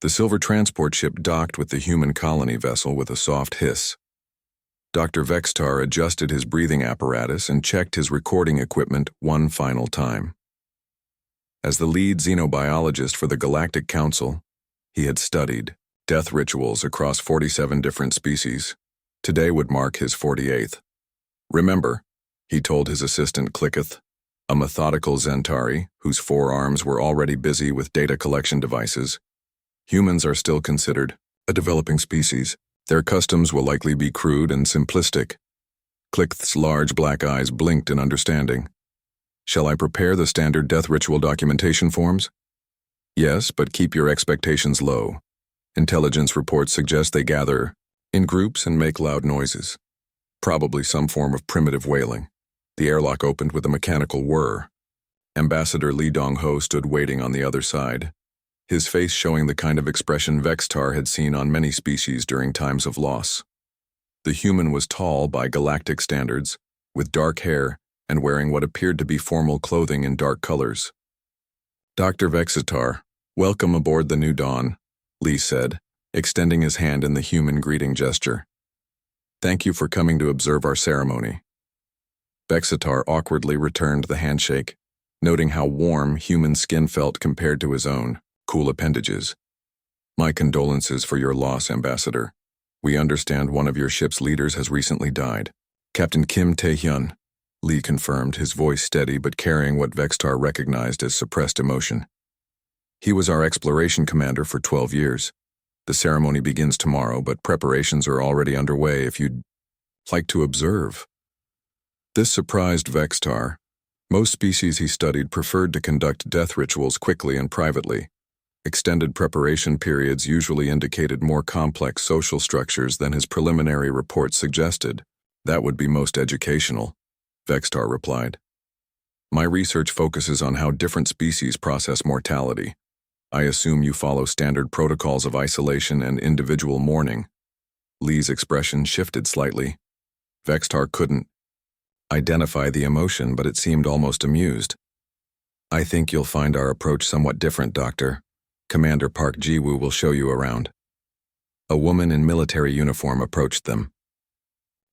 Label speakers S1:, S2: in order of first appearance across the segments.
S1: The silver transport ship docked with the human colony vessel with a soft hiss. Dr. Vextar adjusted his breathing apparatus and checked his recording equipment one final time. As the lead xenobiologist for the Galactic Council, he had studied death rituals across 47 different species. Today would mark his 48th. Remember, he told his assistant Clicketh, a methodical Zentari whose forearms were already busy with data collection devices. Humans are still considered a developing species. Their customs will likely be crude and simplistic. Clicketh's large black eyes blinked in understanding. Shall I prepare the standard death ritual documentation forms? Yes, but keep your expectations low. Intelligence reports suggest they gather in groups and make loud noises. Probably some form of primitive wailing. The airlock opened with a mechanical whir. Ambassador Li Dongho stood waiting on the other side, his face showing the kind of expression Vextar had seen on many species during times of loss. The human was tall by galactic standards, with dark hair and wearing what appeared to be formal clothing in dark colors. Dr. Vextar, welcome aboard the New Dawn, Li said, extending his hand in the human greeting gesture. Thank you for coming to observe our ceremony. Vextar awkwardly returned the handshake, noting how warm human skin felt compared to his own cool appendages. My condolences for your loss, Ambassador. We understand one of your ship's leaders has recently died. Captain Kim Tae-hyun, Li confirmed, his voice steady but carrying what Vextar recognized as suppressed emotion. He was our exploration commander for 12 years. The ceremony begins tomorrow, but preparations are already underway if you'd like to observe. This surprised Vextar. Most species he studied preferred to conduct death rituals quickly and privately. Extended preparation periods usually indicated more complex social structures than his preliminary report suggested. That would be most educational, Vextar replied. My research focuses on how different species process mortality. I assume you follow standard protocols of isolation and individual mourning. Li's expression shifted slightly. Vextar couldn't identify the emotion, but it seemed almost amused. I think you'll find our approach somewhat different, Doctor. Commander Park Ji-woo will show you around. A woman in military uniform approached them.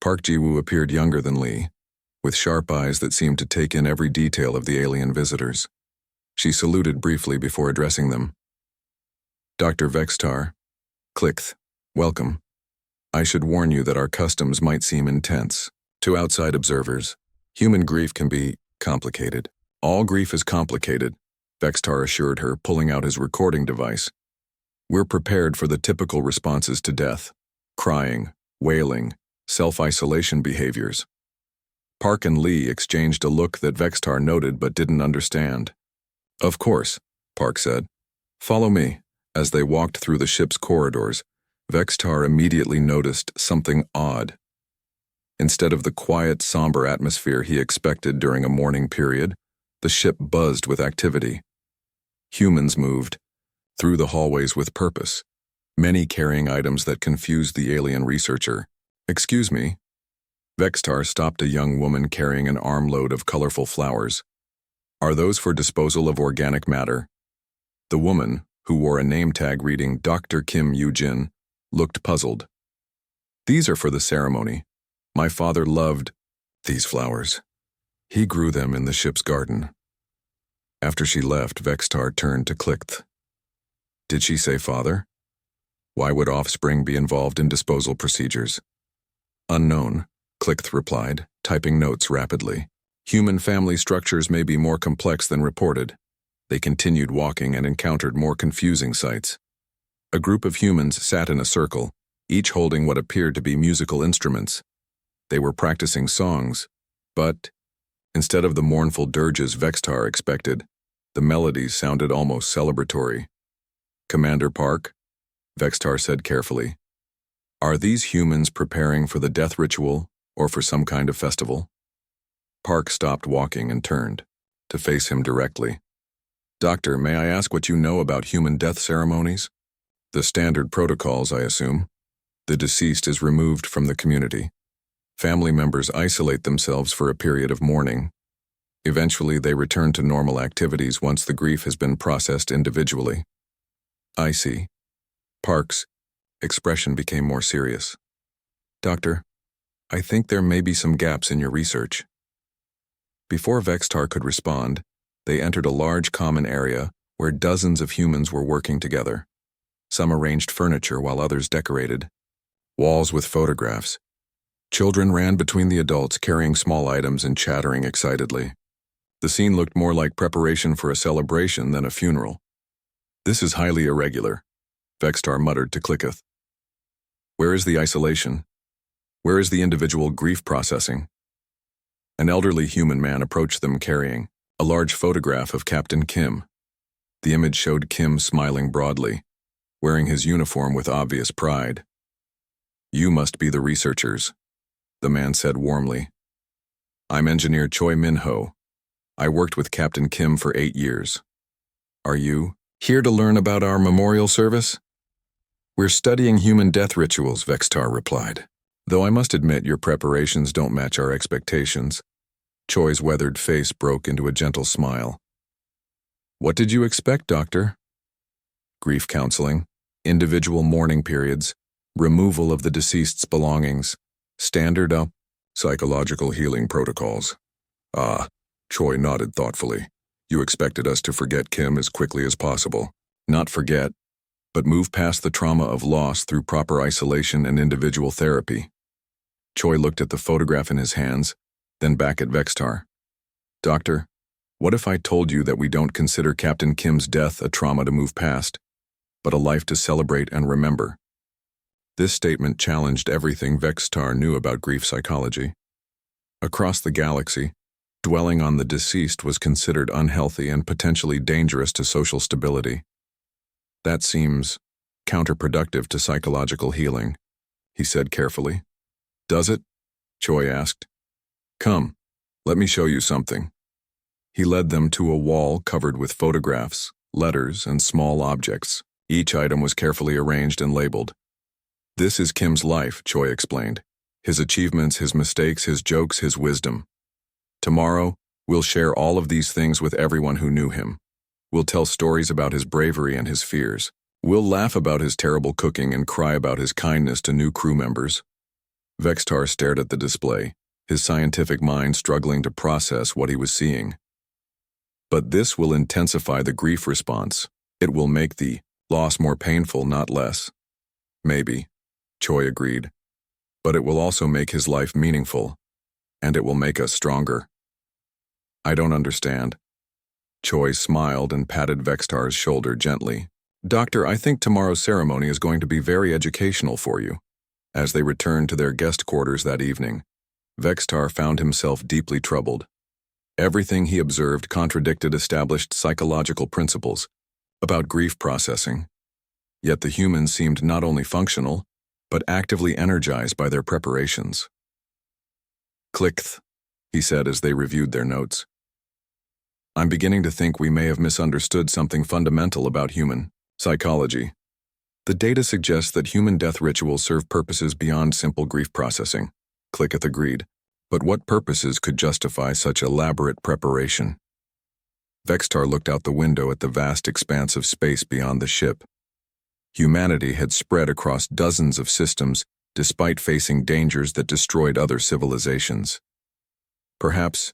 S1: Park Ji-woo appeared younger than Li, with sharp eyes that seemed to take in every detail of the alien visitors. She saluted briefly before addressing them. Dr. Vextar, Clicketh, welcome. I should warn you that our customs might seem intense. To outside observers, human grief can be complicated. All grief is complicated, Vextar assured her, pulling out his recording device. We're prepared for the typical responses to death: crying, wailing, self-isolation behaviors. Park and Li exchanged a look that Vextar noted but didn't understand. Of course, Park said. Follow me. As they walked through the ship's corridors, Vextar immediately noticed something odd. Instead of the quiet, somber atmosphere he expected during a mourning period, the ship buzzed with activity. Humans moved through the hallways with purpose, many carrying items that confused the alien researcher. Excuse me. Vextar stopped a young woman carrying an armload of colorful flowers. Are those for disposal of organic matter? The woman, who wore a name tag reading Dr. Kim Yoo-jin, looked puzzled. These are for the ceremony. My father loved these flowers. He grew them in the ship's garden. After she left, Vextar turned to Clicketh. Did she say father? Why would offspring be involved in disposal procedures? Unknown, Clicketh replied, typing notes rapidly. Human family structures may be more complex than reported. They continued walking and encountered more confusing sights. A group of humans sat in a circle, each holding what appeared to be musical instruments. They were practicing songs, but instead of the mournful dirges Vextar expected, the melodies sounded almost celebratory. Commander Park, Vextar said carefully, are these humans preparing for the death ritual or for some kind of festival? Park stopped walking and turned to face him directly. Doctor, may I ask what you know about human death ceremonies? The standard protocols, I assume. The deceased is removed from the community. Family members isolate themselves for a period of mourning. Eventually, they return to normal activities once the grief has been processed individually. I see. Park's expression became more serious. Doctor, I think there may be some gaps in your research. Before Vextar could respond, they entered a large common area where dozens of humans were working together. Some arranged furniture while others decorated. Walls with photographs. Children ran between the adults carrying small items and chattering excitedly. The scene looked more like preparation for a celebration than a funeral. This is highly irregular, Vextar muttered to Clicketh. Where is the isolation? Where is the individual grief processing? An elderly human man approached them carrying a large photograph of Captain Kim. The image showed Kim smiling broadly, wearing his uniform with obvious pride. You must be the researchers, the man said warmly. I'm engineer Choi Min-ho. I worked with Captain Kim for 8 years. Are you here to learn about our memorial service? We're studying human death rituals, Vextar replied. Though I must admit your preparations don't match our expectations. Choi's weathered face broke into a gentle smile. What did you expect, Doctor? Grief counseling, individual mourning periods, removal of the deceased's belongings, standard psychological healing protocols. Choi nodded thoughtfully. You expected us to forget Kim as quickly as possible. Not forget, but move past the trauma of loss through proper isolation and individual therapy. Choi looked at the photograph in his hands, then back at Vextar. Doctor, what if I told you that we don't consider Captain Kim's death a trauma to move past, but a life to celebrate and remember? This statement challenged everything Vextar knew about grief psychology. Across the galaxy, dwelling on the deceased was considered unhealthy and potentially dangerous to social stability. That seems counterproductive to psychological healing, he said carefully. Does it? Choi asked. Come, let me show you something. He led them to a wall covered with photographs, letters, and small objects. Each item was carefully arranged and labeled. This is Kim's life, Choi explained. His achievements, his mistakes, his jokes, his wisdom. Tomorrow, we'll share all of these things with everyone who knew him. We'll tell stories about his bravery and his fears. We'll laugh about his terrible cooking and cry about his kindness to new crew members. Vextar stared at the display, his scientific mind struggling to process what he was seeing. But this will intensify the grief response. It will make the loss more painful, not less. Maybe, Choi agreed. But it will also make his life meaningful, and it will make us stronger. I don't understand. Choi smiled and patted Vextar's shoulder gently. Doctor, I think tomorrow's ceremony is going to be very educational for you. As they returned to their guest quarters that evening, Vextar found himself deeply troubled. Everything he observed contradicted established psychological principles about grief processing. Yet the humans seemed not only functional, but actively energized by their preparations. Clickth, he said as they reviewed their notes. I'm beginning to think we may have misunderstood something fundamental about human psychology. The data suggests that human death rituals serve purposes beyond simple grief processing. Clicketh agreed. But what purposes could justify such elaborate preparation? Vextar looked out the window at the vast expanse of space beyond the ship. Humanity had spread across dozens of systems despite facing dangers that destroyed other civilizations. Perhaps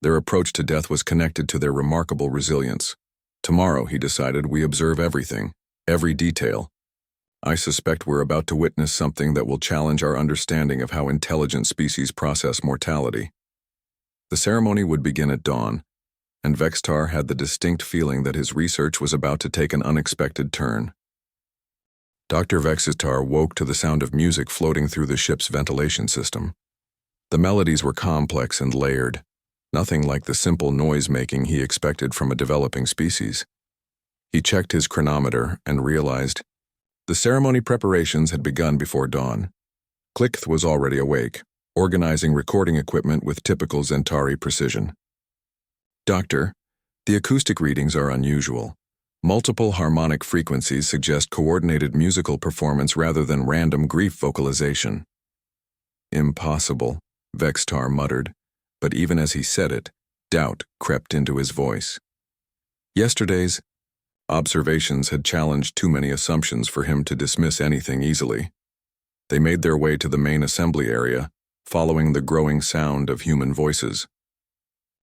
S1: their approach to death was connected to their remarkable resilience. Tomorrow, he decided, we observe everything, every detail. I suspect we're about to witness something that will challenge our understanding of how intelligent species process mortality. The ceremony would begin at dawn, and Vextar had the distinct feeling that his research was about to take an unexpected turn. Dr. Vextar woke to the sound of music floating through the ship's ventilation system. The melodies were complex and layered, nothing like the simple noise-making he expected from a developing species. He checked his chronometer and realized the ceremony preparations had begun before dawn. Clickth was already awake, organizing recording equipment with typical Zentari precision. Doctor, the acoustic readings are unusual. Multiple harmonic frequencies suggest coordinated musical performance rather than random grief vocalization. Impossible, Vextar muttered, but even as he said it, doubt crept into his voice. Yesterday's Observations had challenged too many assumptions for him to dismiss anything easily. They made their way to the main assembly area, following the growing sound of human voices.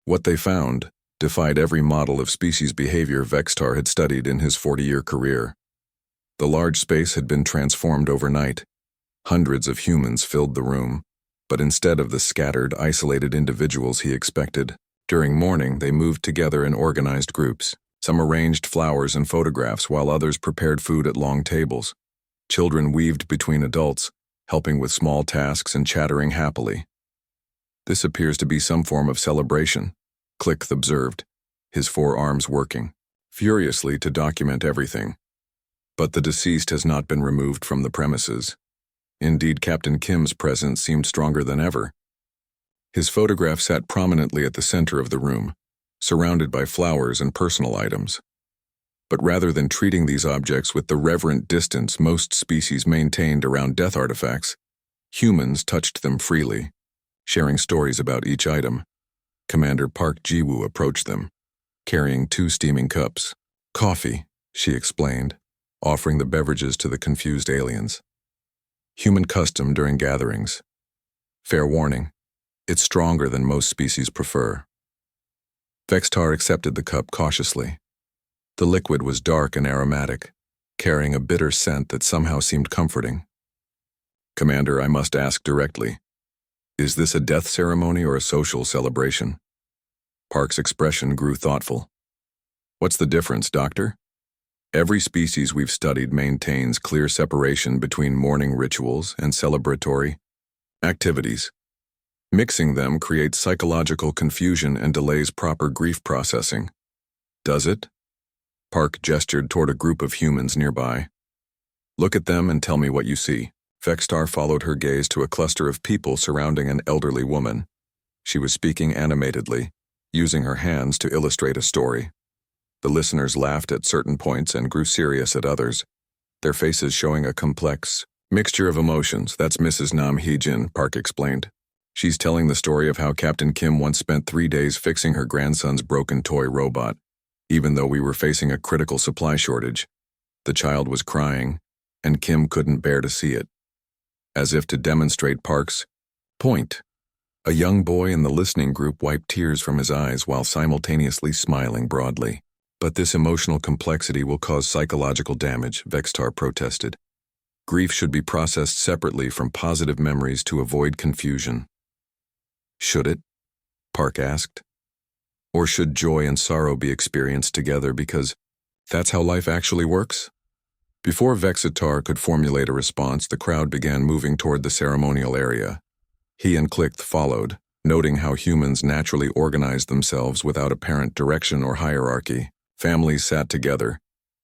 S1: What they found defied every model of species behavior Vextar had studied in his 40-year career. The large space had been transformed overnight. Hundreds of humans filled the room, but instead of the scattered, isolated individuals he expected, during morning they moved together in organized groups. Some arranged flowers and photographs while others prepared food at long tables. Children weaved between adults, helping with small tasks and chattering happily. This appears to be some form of celebration, Click observed, his forearms working furiously to document everything. But the deceased has not been removed from the premises. Indeed, Captain Kim's presence seemed stronger than ever. His photograph sat prominently at the center of the room, surrounded by flowers and personal items. But rather than treating these objects with the reverent distance most species maintained around death artifacts, humans touched them freely, sharing stories about each item. Commander Park Ji-woo approached them, carrying 2 steaming cups. Coffee, she explained, offering the beverages to the confused aliens. Human custom during gatherings. Fair warning, it's stronger than most species prefer. Vextar accepted the cup cautiously. The liquid was dark and aromatic, carrying a bitter scent that somehow seemed comforting. Commander, I must ask directly, is this a death ceremony or a social celebration? Park's expression grew thoughtful. What's the difference, Doctor? Every species we've studied maintains clear separation between mourning rituals and celebratory activities. Mixing them creates psychological confusion and delays proper grief processing. Does it? Park gestured toward a group of humans nearby. Look at them and tell me what you see. Vextar followed her gaze to a cluster of people surrounding an elderly woman. She was speaking animatedly, using her hands to illustrate a story. The listeners laughed at certain points and grew serious at others, their faces showing a complex mixture of emotions. That's Mrs. Nam Hee-jin, Park explained. She's telling the story of how Captain Kim once spent 3 days fixing her grandson's broken toy robot. Even though we were facing a critical supply shortage, the child was crying, and Kim couldn't bear to see it. As if to demonstrate Park's point, a young boy in the listening group wiped tears from his eyes while simultaneously smiling broadly. But this emotional complexity will cause psychological damage, Vextar protested. Grief should be processed separately from positive memories to avoid confusion. Should it? Park asked. Or should joy and sorrow be experienced together because that's how life actually works? Before Vexatar could formulate a response, the crowd began moving toward the ceremonial area. He and Click followed, noting how humans naturally organized themselves without apparent direction or hierarchy. Families sat together,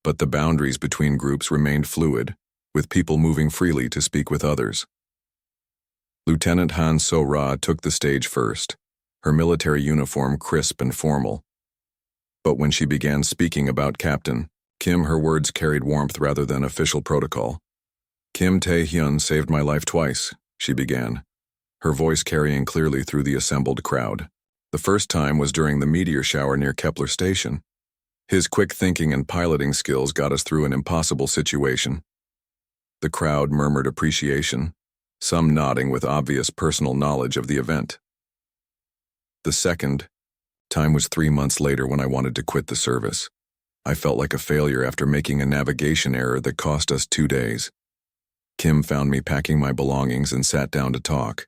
S1: but the boundaries between groups remained fluid, with people moving freely to speak with others. Lieutenant Han So-ra took the stage first, her military uniform crisp and formal. But when she began speaking about Captain Kim, her words carried warmth rather than official protocol. Kim Tae-hyun saved my life twice, she began, her voice carrying clearly through the assembled crowd. The first time was during the meteor shower near Kepler Station. His quick thinking and piloting skills got us through an impossible situation. The crowd murmured appreciation, some nodding with obvious personal knowledge of the event. The second time was 3 months later when I wanted to quit the service. I felt like a failure after making a navigation error that cost us 2 days. Kim found me packing my belongings and sat down to talk.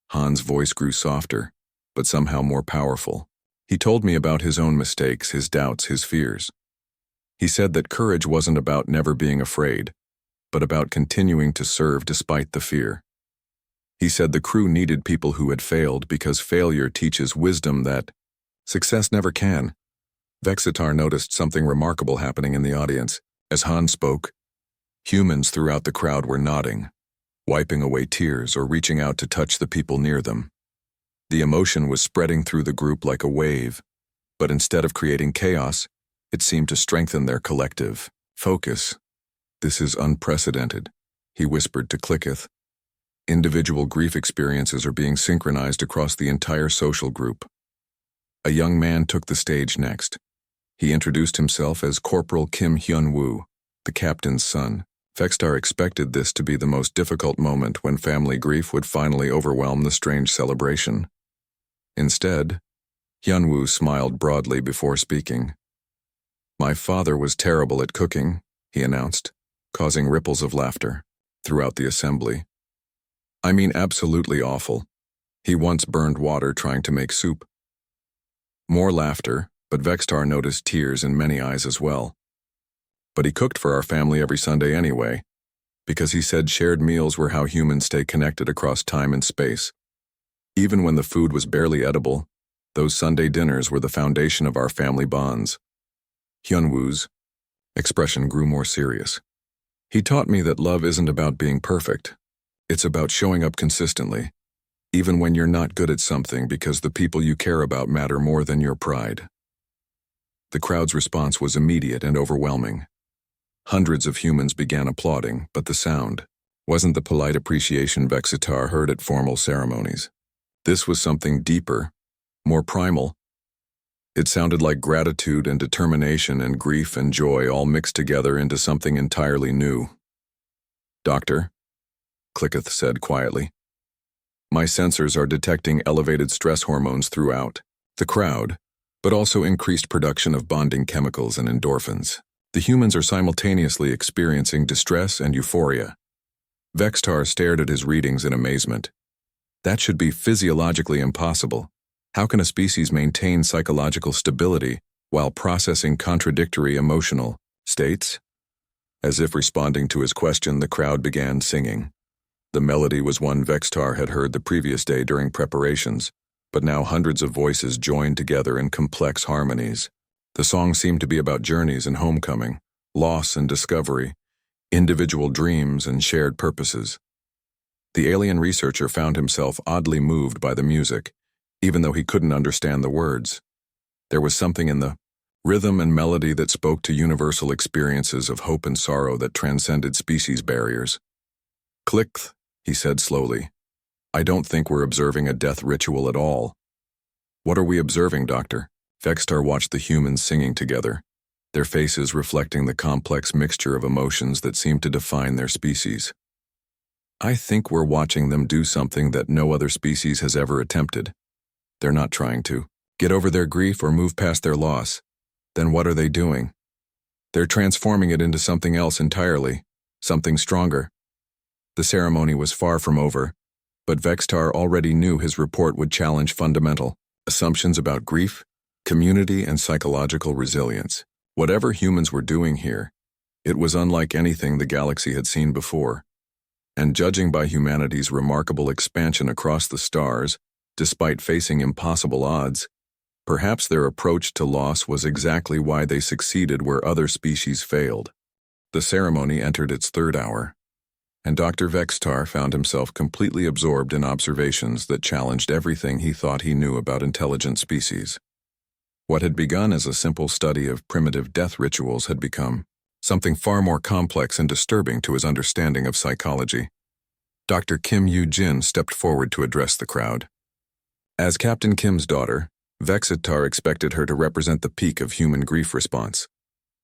S1: Han's voice grew softer, but somehow more powerful. He told me about his own mistakes, his doubts, his fears. He said that courage wasn't about never being afraid, but about continuing to serve despite the fear. He said the crew needed people who had failed because failure teaches wisdom that success never can. Vexatar noticed something remarkable happening in the audience. As Han spoke, humans throughout the crowd were nodding, wiping away tears or reaching out to touch the people near them. The emotion was spreading through the group like a wave, but instead of creating chaos, it seemed to strengthen their collective focus. This is unprecedented, he whispered to Clicketh. Individual grief experiences are being synchronized across the entire social group. A young man took the stage next, He introduced himself as Corporal Kim Hyun-woo, the captain's son. Vextar expected this to be the most difficult moment when family grief would finally overwhelm the strange celebration. Instead, Hyun-woo smiled broadly before speaking. "My father was terrible at cooking," he announced, causing ripples of laughter throughout the assembly. "I mean absolutely awful. He once burned water trying to make soup." More laughter, but Vextar noticed tears in many eyes as well. "But he cooked for our family every Sunday anyway, because he said shared meals were how humans stay connected across time and space. Even when the food was barely edible, those Sunday dinners were the foundation of our family bonds." Hyun-woo's expression grew more serious. "He taught me that love isn't about being perfect. It's about showing up consistently, even when you're not good at something, because the people you care about matter more than your pride." The crowd's response was immediate and overwhelming. Hundreds of humans began applauding, but the sound wasn't the polite appreciation Vextar heard at formal ceremonies. This was something deeper, more primal. It sounded like gratitude and determination and grief and joy all mixed together into something entirely new. "Doctor," Clicketh said quietly, "my sensors are detecting elevated stress hormones throughout the crowd, but also increased production of bonding chemicals and endorphins. The humans are simultaneously experiencing distress and euphoria." Vextar stared at his readings in amazement. That should be physiologically impossible. How can a species maintain psychological stability while processing contradictory emotional states? As if responding to his question, the crowd began singing. The melody was one Vextar had heard the previous day during preparations, but now hundreds of voices joined together in complex harmonies. The song seemed to be about journeys and homecoming, loss and discovery, individual dreams and shared purposes. The alien researcher found himself oddly moved by the music, even though he couldn't understand the words. There was something in the rhythm and melody that spoke to universal experiences of hope and sorrow that transcended species barriers. "Click," he said slowly. "I don't think we're observing a death ritual at all." "What are we observing, Doctor?" Vextar watched the humans singing together, their faces reflecting the complex mixture of emotions that seemed to define their species. "I think we're watching them do something that no other species has ever attempted. They're not trying to get over their grief or move past their loss. Then what are they doing? They're transforming it into something else entirely, something stronger." The ceremony was far from over, but Vextar already knew his report would challenge fundamental assumptions about grief, community, and psychological resilience. Whatever humans were doing here, it was unlike anything the galaxy had seen before. And judging by humanity's remarkable expansion across the stars, despite facing impossible odds, perhaps their approach to loss was exactly why they succeeded where other species failed. The ceremony entered its third hour, and Dr. Vextar found himself completely absorbed in observations that challenged everything he thought he knew about intelligent species. What had begun as a simple study of primitive death rituals had become something far more complex and disturbing to his understanding of psychology. Dr. Kim Yoo-jin stepped forward to address the crowd. As Captain Kim's daughter, Vextar expected her to represent the peak of human grief response.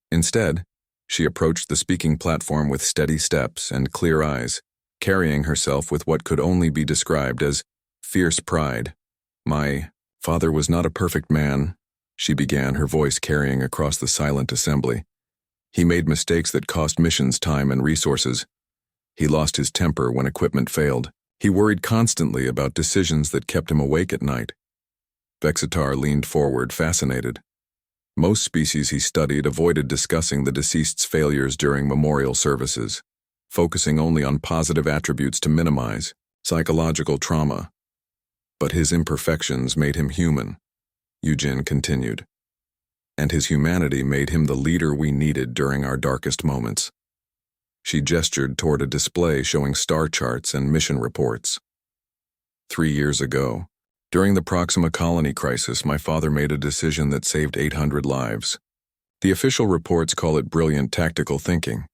S1: Instead, she approached the speaking platform with steady steps and clear eyes, carrying herself with what could only be described as fierce pride. "My father was not a perfect man," she began, her voice carrying across the silent assembly. "He made mistakes that cost missions time and resources. He lost his temper when equipment failed. He worried constantly about decisions that kept him awake at night." Vextar leaned forward, fascinated. Most species he studied avoided discussing the deceased's failures during memorial services, focusing only on positive attributes to minimize psychological trauma. But his imperfections made him human, Eugene continued. And his humanity made him the leader we needed during our darkest moments. She gestured toward a display showing star charts and mission reports. 3 years ago, during the Proxima colony crisis, my father made a decision that saved 800 lives. The official reports call it brilliant tactical thinking.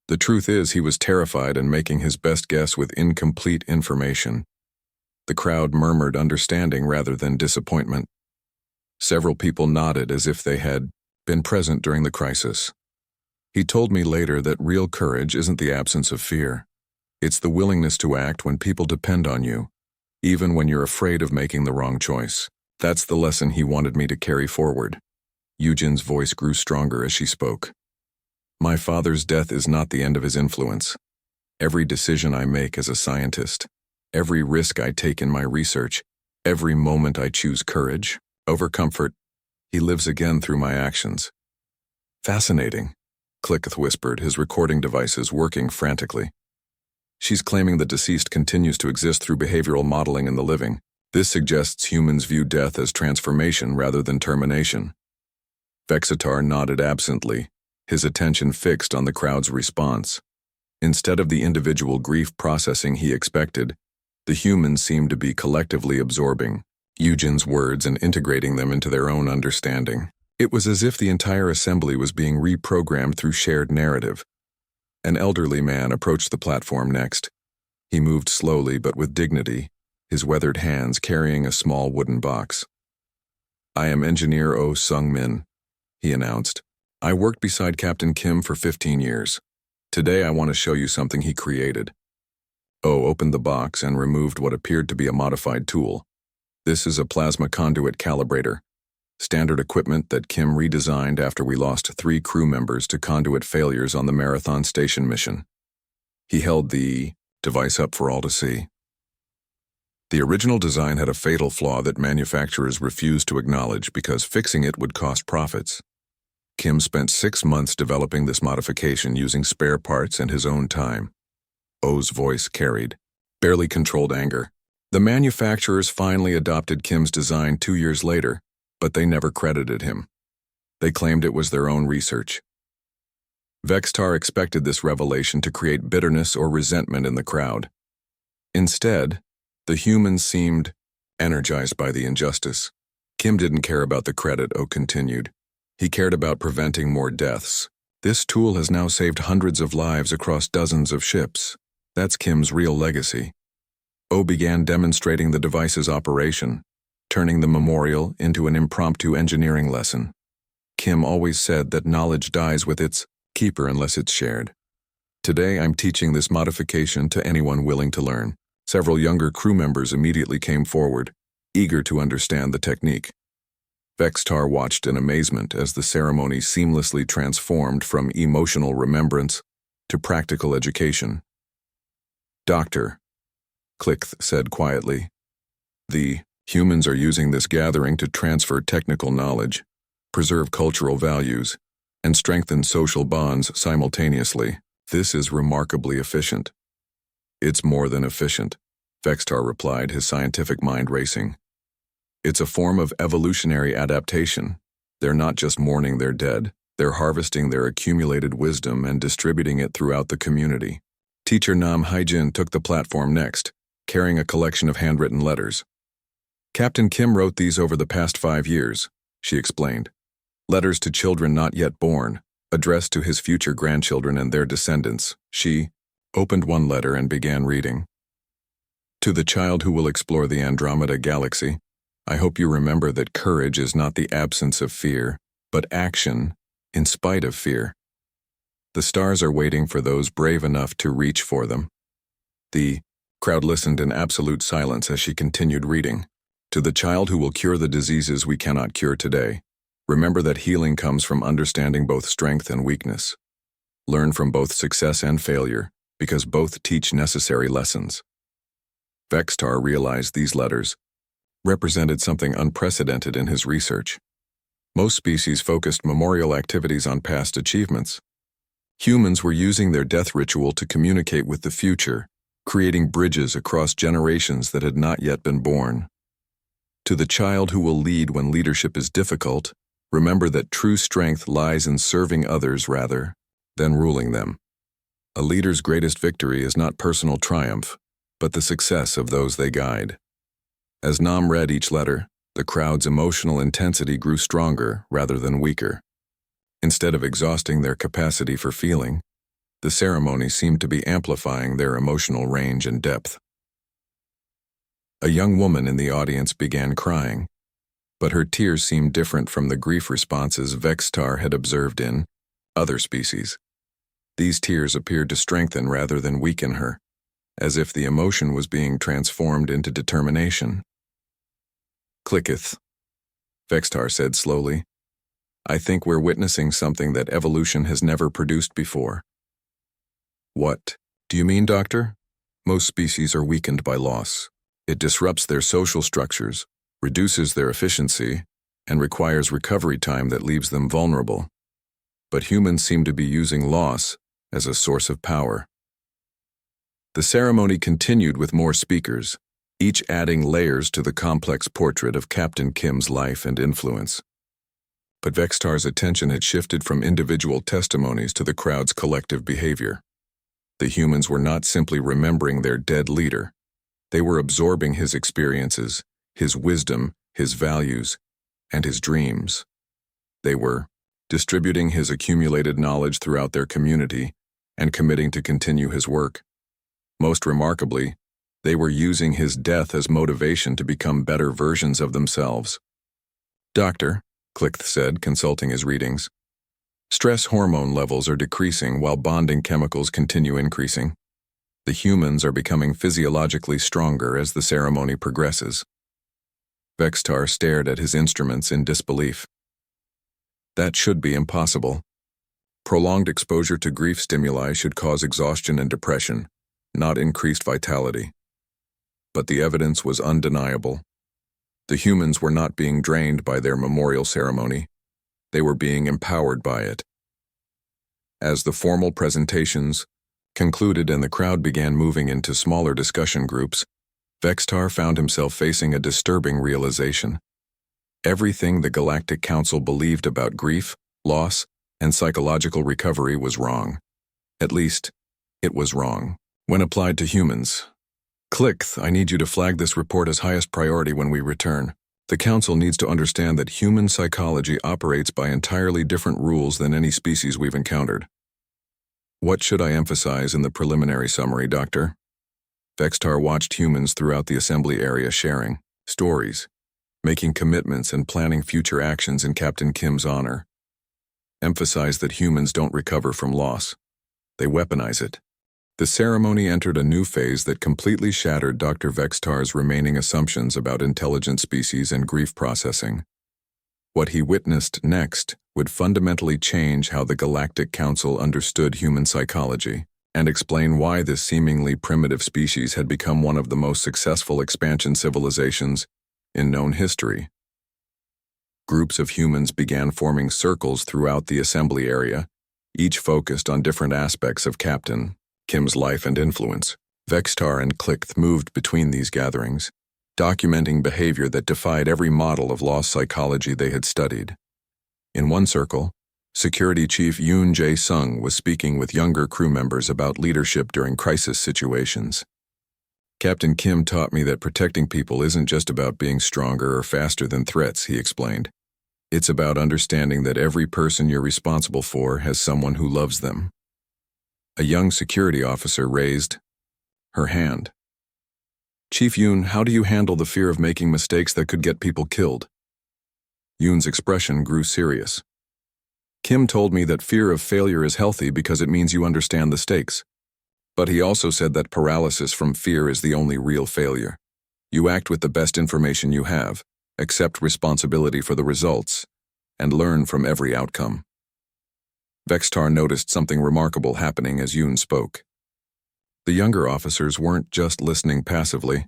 S1: The truth is, he was terrified and making his best guess with incomplete information. The crowd murmured understanding rather than disappointment. Several people nodded as if they had been present during the crisis. He told me later that real courage isn't the absence of fear. It's the willingness to act when people depend on you, even when you're afraid of making the wrong choice. That's the lesson he wanted me to carry forward. Eugen's voice grew stronger as she spoke. My father's death is not the end of his influence. Every decision I make as a scientist, every risk I take in my research, every moment I choose courage over comfort, he lives again through my actions. Fascinating, Clicketh whispered, his recording devices working frantically. She's claiming the deceased continues to exist through behavioral modeling in the living. This suggests humans view death as transformation rather than termination. Vexitar nodded absently, his attention fixed on the crowd's response. Instead of the individual grief processing he expected, the humans seemed to be collectively absorbing Eugen's words and integrating them into their own understanding. It was as if the entire assembly was being reprogrammed through shared narrative. An elderly man approached the platform next. He moved slowly but with dignity, his weathered hands carrying a small wooden box. I am Engineer Oh Sung-min, he announced. I worked beside Captain Kim for 15 years. Today I want to show you something he created. Oh opened the box and removed what appeared to be a modified tool. This is a plasma conduit calibrator, standard equipment that Kim redesigned after we lost 3 crew members to conduit failures on the Marathon Station mission. He held the device up for all to see. The original design had a fatal flaw that manufacturers refused to acknowledge because fixing it would cost profits. Kim spent 6 months developing this modification using spare parts and his own time. Oh's voice carried barely controlled anger. The manufacturers finally adopted Kim's design 2 years later, but they never credited him. They claimed it was their own research. Vexitar expected this revelation to create bitterness or resentment in the crowd. Instead, the humans seemed energized by the injustice. Kim didn't care about the credit, Oh continued. He cared about preventing more deaths. This tool has now saved hundreds of lives across dozens of ships. That's Kim's real legacy. Oh began demonstrating the device's operation, turning the memorial into an impromptu engineering lesson. Kim always said that knowledge dies with its keeper unless it's shared. Today I'm teaching this modification to anyone willing to learn. Several younger crew members immediately came forward, eager to understand the technique. Vexitar watched in amazement as the ceremony seamlessly transformed from emotional remembrance to practical education. Doctor, Clicketh said quietly, the humans are using this gathering to transfer technical knowledge, preserve cultural values, and strengthen social bonds simultaneously. This is remarkably efficient. It's more than efficient, Vexitar replied, his scientific mind racing. It's a form of evolutionary adaptation. They're not just mourning their dead, they're harvesting their accumulated wisdom and distributing it throughout the community. Teacher Nam Haijin took the platform next, carrying a collection of handwritten letters. Captain Kim wrote these over the past 5 years, she explained. Letters to children not yet born, addressed to his future grandchildren and their descendants. She opened one letter and began reading. To the child who will explore the Andromeda Galaxy, I hope you remember that courage is not the absence of fear, but action in spite of fear. The stars are waiting for those brave enough to reach for them. The crowd listened in absolute silence as she continued reading. To the child who will cure the diseases we cannot cure today, remember that healing comes from understanding both strength and weakness. Learn from both success and failure, because both teach necessary lessons. Vexitar realized these letters represented something unprecedented in his research. Most species focused memorial activities on past achievements. Humans were using their death ritual to communicate with the future, creating bridges across generations that had not yet been born. To the child who will lead when leadership is difficult, remember that true strength lies in serving others rather than ruling them. A leader's greatest victory is not personal triumph, but the success of those they guide. As Nam read each letter, the crowd's emotional intensity grew stronger rather than weaker. Instead of exhausting their capacity for feeling, the ceremony seemed to be amplifying their emotional range and depth. A young woman in the audience began crying. but her tears seemed different from the grief responses Vextar had observed in other species. These tears appeared to strengthen rather than weaken her, as if the emotion was being transformed into determination. "Clicketh," Vextar said slowly. "I think we're witnessing something that evolution has never produced before." "What do you mean, Doctor?" "Most species are weakened by loss. It disrupts their social structures, reduces their efficiency, and requires recovery time that leaves them vulnerable. But humans seem to be using loss as a source of power." The ceremony continued with more speakers, each adding layers to the complex portrait of Captain Kim's life and influence. But Vextar's attention had shifted from individual testimonies to the crowd's collective behavior. The humans were not simply remembering their dead leader. They were absorbing his experiences, his wisdom, his values, and his dreams. They were distributing his accumulated knowledge throughout their community and committing to continue his work. Most remarkably, they were using his death as motivation to become better versions of themselves. "Doctor," Click said, consulting his readings, "stress hormone levels are decreasing while bonding chemicals continue increasing. The humans are becoming physiologically stronger as the ceremony progresses." Vextar stared at his instruments in disbelief. "That should be impossible. Prolonged exposure to grief stimuli should cause exhaustion and depression, not increased vitality." But the evidence was undeniable. The humans were not being drained by their memorial ceremony. They were being empowered by it. As the formal presentations concluded and the crowd began moving into smaller discussion groups, Vextar found himself facing a disturbing realization. Everything the Galactic Council believed about grief, loss, and psychological recovery was wrong. At least, it was wrong when applied to humans. "Click, I need you to flag this report as highest priority when we return. The Council needs to understand that human psychology operates by entirely different rules than any species we've encountered." "What should I emphasize in the preliminary summary, Doctor?" Vextar watched humans throughout the assembly area sharing stories, making commitments and planning future actions in Captain Kim's honor. "Emphasize that humans don't recover from loss. They weaponize it." The ceremony entered a new phase that completely shattered Dr. Vextar's remaining assumptions about intelligent species and grief processing. What he witnessed next would fundamentally change how the Galactic Council understood human psychology and explain why this seemingly primitive species had become one of the most successful expansion civilizations in known history. Groups of humans began forming circles throughout the assembly area, each focused on different aspects of Captain Kim's life and influence. Vextar and Click moved between these gatherings, documenting behavior that defied every model of loss psychology they had studied. In one circle, Security Chief Yoon Jae-sung was speaking with younger crew members about leadership during crisis situations. "Captain Kim taught me that protecting people isn't just about being stronger or faster than threats," he explained. "It's about understanding that every person you're responsible for has someone who loves them." A young security officer raised her hand. "Chief Yoon, how do you handle the fear of making mistakes that could get people killed?" Yoon's expression grew serious. "Kim told me that fear of failure is healthy because it means you understand the stakes. But he also said that paralysis from fear is the only real failure. You act with the best information you have, accept responsibility for the results, and learn from every outcome." Vextar noticed something remarkable happening as Yoon spoke. The younger officers weren't just listening passively.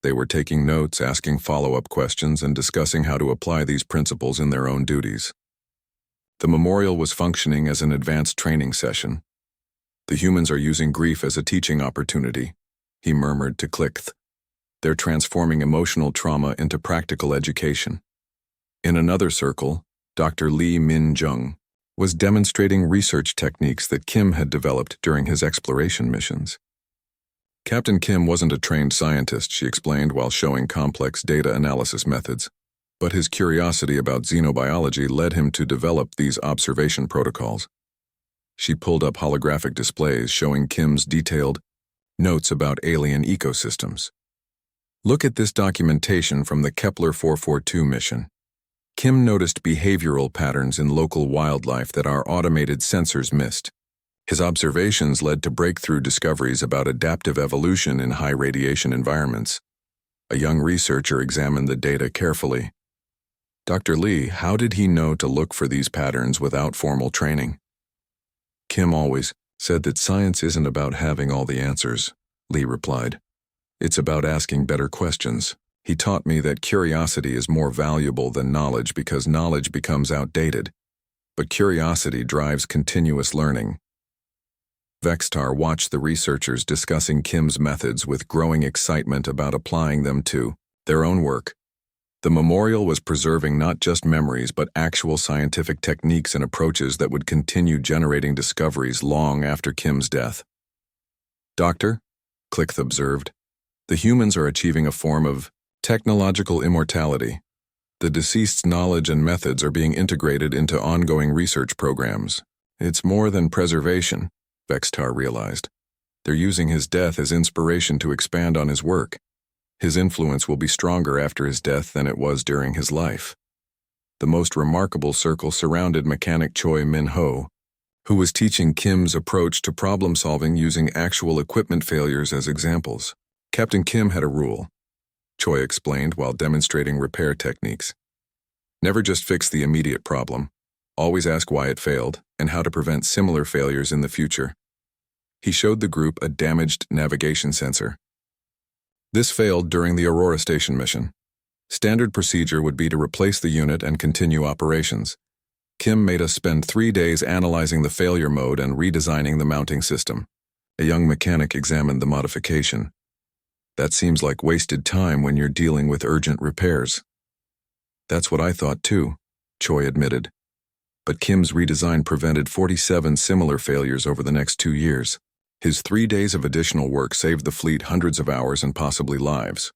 S1: They were taking notes, asking follow-up questions, and discussing how to apply these principles in their own duties. The memorial was functioning as an advanced training session. "The humans are using grief as a teaching opportunity," he murmured to Click. "They're transforming emotional trauma into practical education." In another circle, Dr. Lee Min-jung was demonstrating research techniques that Kim had developed during his exploration missions. Captain Kim wasn't a trained scientist, she explained while showing complex data analysis methods, but his curiosity about xenobiology led him to develop these observation protocols. She pulled up holographic displays showing Kim's detailed notes about alien ecosystems. "Look at this documentation from the Kepler 442 mission," Kim noticed behavioral patterns in local wildlife that our automated sensors missed. His observations led to breakthrough discoveries about adaptive evolution in high-radiation environments. A young researcher examined the data carefully. Dr. Lee, how did he know to look for these patterns without formal training? Kim always said that science isn't about having all the answers, Lee replied. It's about asking better questions. He taught me that curiosity is more valuable than knowledge because knowledge becomes outdated. But curiosity drives continuous learning. Vextar watched the researchers discussing Kim's methods with growing excitement about applying them to their own work. The memorial was preserving not just memories but actual scientific techniques and approaches that would continue generating discoveries long after Kim's death. Doctor, Click observed, the humans are achieving a form of technological immortality. The deceased's knowledge and methods are being integrated into ongoing research programs. It's more than preservation, Vextar realized. They're using his death as inspiration to expand on his work. His influence will be stronger after his death than it was during his life. The most remarkable circle surrounded mechanic Choi Min-ho, who was teaching Kim's approach to problem-solving using actual equipment failures as examples. Captain Kim had a rule, Choi explained while demonstrating repair techniques. Never just fix the immediate problem. Always ask why it failed and how to prevent similar failures in the future. He showed the group a damaged navigation sensor. This failed during the Aurora Station mission. Standard procedure would be to replace the unit and continue operations. Kim made us spend 3 days analyzing the failure mode and redesigning the mounting system. A young mechanic examined the modification. That seems like wasted time when you're dealing with urgent repairs. That's what I thought too, Choi admitted. But Kim's redesign prevented 47 similar failures over the next 2 years. His 3 days of additional work saved the fleet hundreds of hours and possibly lives.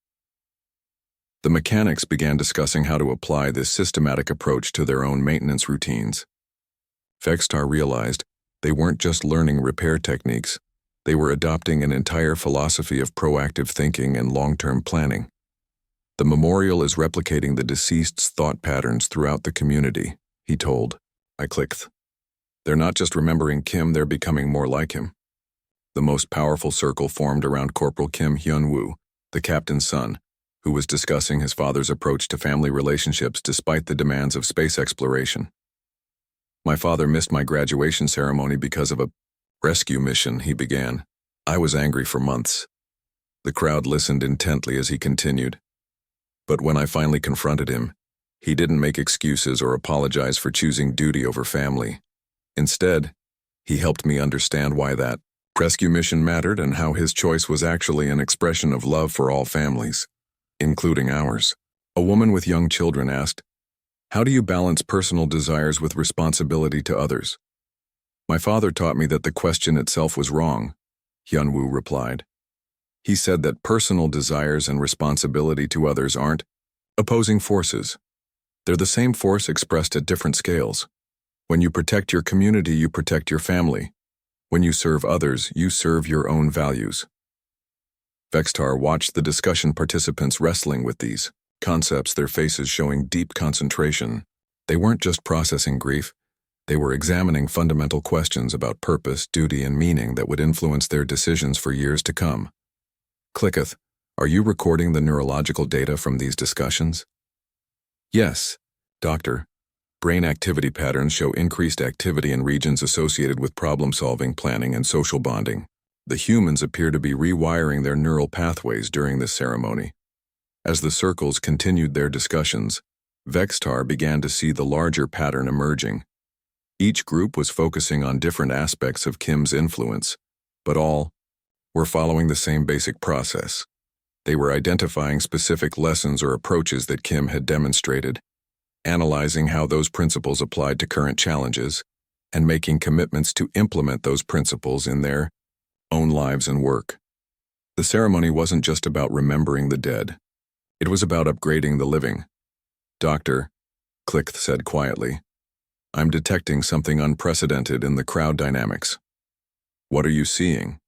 S1: The mechanics began discussing how to apply this systematic approach to their own maintenance routines. Vextar realized they weren't just learning repair techniques, they were adopting an entire philosophy of proactive thinking and long-term planning. The memorial is replicating the deceased's thought patterns throughout the community, he told. I clicked. They're not just remembering Kim, they're becoming more like him. The most powerful circle formed around Corporal Kim Hyun-woo, the captain's son, who was discussing his father's approach to family relationships despite the demands of space exploration. My father missed my graduation ceremony because of a rescue mission, he began. I was angry for months. The crowd listened intently as he continued. But when I finally confronted him, he didn't make excuses or apologize for choosing duty over family. Instead, he helped me understand why that rescue mission mattered and how his choice was actually an expression of love for all families, including ours. A woman with young children asked, "How do you balance personal desires with responsibility to others?" My father taught me that the question itself was wrong, Hyun-woo replied. He said that personal desires and responsibility to others aren't opposing forces. They're the same force expressed at different scales. When you protect your community, you protect your family. When you serve others, you serve your own values. Vextar watched the discussion participants wrestling with these concepts, their faces showing deep concentration. They weren't just processing grief, they were examining fundamental questions about purpose, duty, and meaning that would influence their decisions for years to come. Clicketh, are you recording the neurological data from these discussions? Yes, Doctor. Brain activity patterns show increased activity in regions associated with problem-solving, planning, and social bonding. The humans appear to be rewiring their neural pathways during this ceremony. As the circles continued their discussions, Vextar began to see the larger pattern emerging. Each group was focusing on different aspects of Kim's influence, but all were following the same basic process. They were identifying specific lessons or approaches that Kim had demonstrated, analyzing how those principles applied to current challenges, and making commitments to implement those principles in their own lives and work. The ceremony wasn't just about remembering the dead. It was about upgrading the living. Doctor, Click said quietly, I'm detecting something unprecedented in the crowd dynamics. What are you seeing?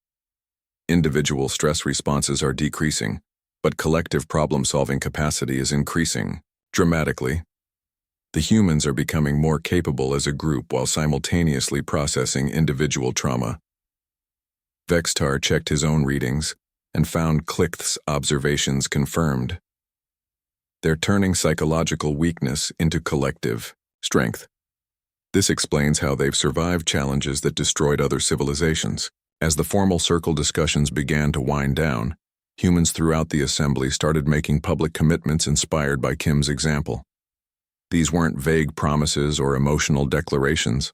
S1: Individual stress responses are decreasing, but collective problem-solving capacity is increasing dramatically. The humans are becoming more capable as a group while simultaneously processing individual trauma. Vextar checked his own readings and found Klichth's observations confirmed. They're turning psychological weakness into collective strength. This explains how they've survived challenges that destroyed other civilizations. As the formal circle discussions began to wind down, humans throughout the assembly started making public commitments inspired by Kim's example. These weren't vague promises or emotional declarations,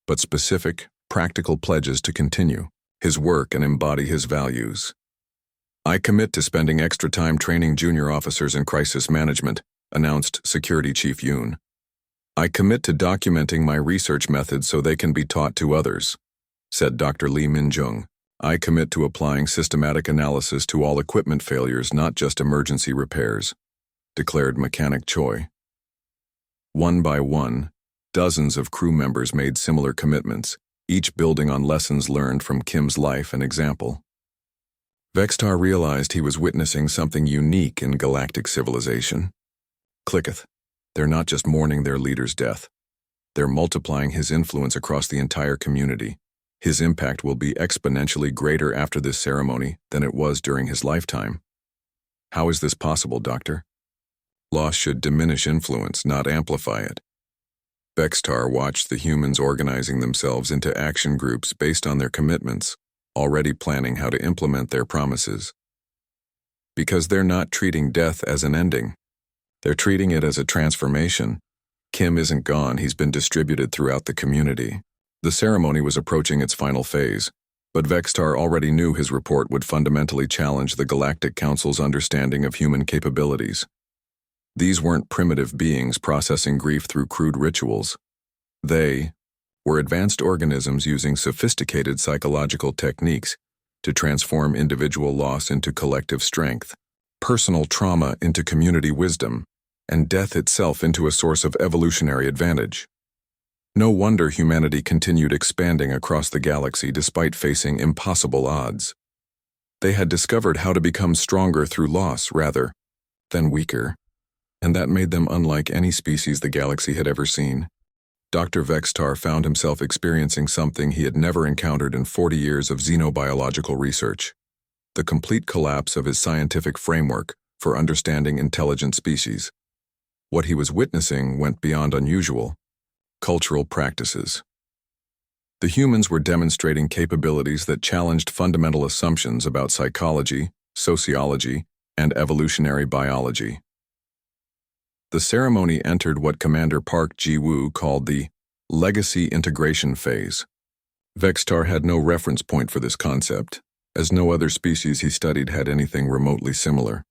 S1: but specific, practical pledges to continue his work and embody his values. "I commit to spending extra time training junior officers in crisis management," announced Security Chief Yoon. "I commit to documenting my research methods so they can be taught to others," said Dr. Lee Min-jung. "I commit to applying systematic analysis to all equipment failures, not just emergency repairs," declared Mechanic Choi. One by one, dozens of crew members made similar commitments, each building on lessons learned from Kim's life and example. Vextar realized he was witnessing something unique in galactic civilization. Klichth. They're not just mourning their leader's death. They're multiplying his influence across the entire community. His impact will be exponentially greater after this ceremony than it was during his lifetime. "How is this possible, Doctor?" "Loss should diminish influence, not amplify it." Vextar watched the humans organizing themselves into action groups based on their commitments, already planning how to implement their promises. Because they're not treating death as an ending. They're treating it as a transformation. Kim isn't gone, he's been distributed throughout the community. The ceremony was approaching its final phase, but Vextar already knew his report would fundamentally challenge the Galactic Council's understanding of human capabilities. These weren't primitive beings processing grief through crude rituals. They were advanced organisms using sophisticated psychological techniques to transform individual loss into collective strength, personal trauma into community wisdom, and death itself into a source of evolutionary advantage. No wonder humanity continued expanding across the galaxy despite facing impossible odds. They had discovered how to become stronger through loss rather than weaker, and that made them unlike any species the galaxy had ever seen. Dr. Vextar found himself experiencing something he had never encountered in 40 years of xenobiological research: the complete collapse of his scientific framework for understanding intelligent species. What he was witnessing went beyond unusual cultural practices. The humans were demonstrating capabilities that challenged fundamental assumptions about psychology, sociology, and evolutionary biology. The ceremony entered what Commander Park Ji-woo called the legacy integration phase. Vextar had no reference point for this concept, as no other species he studied had anything remotely similar.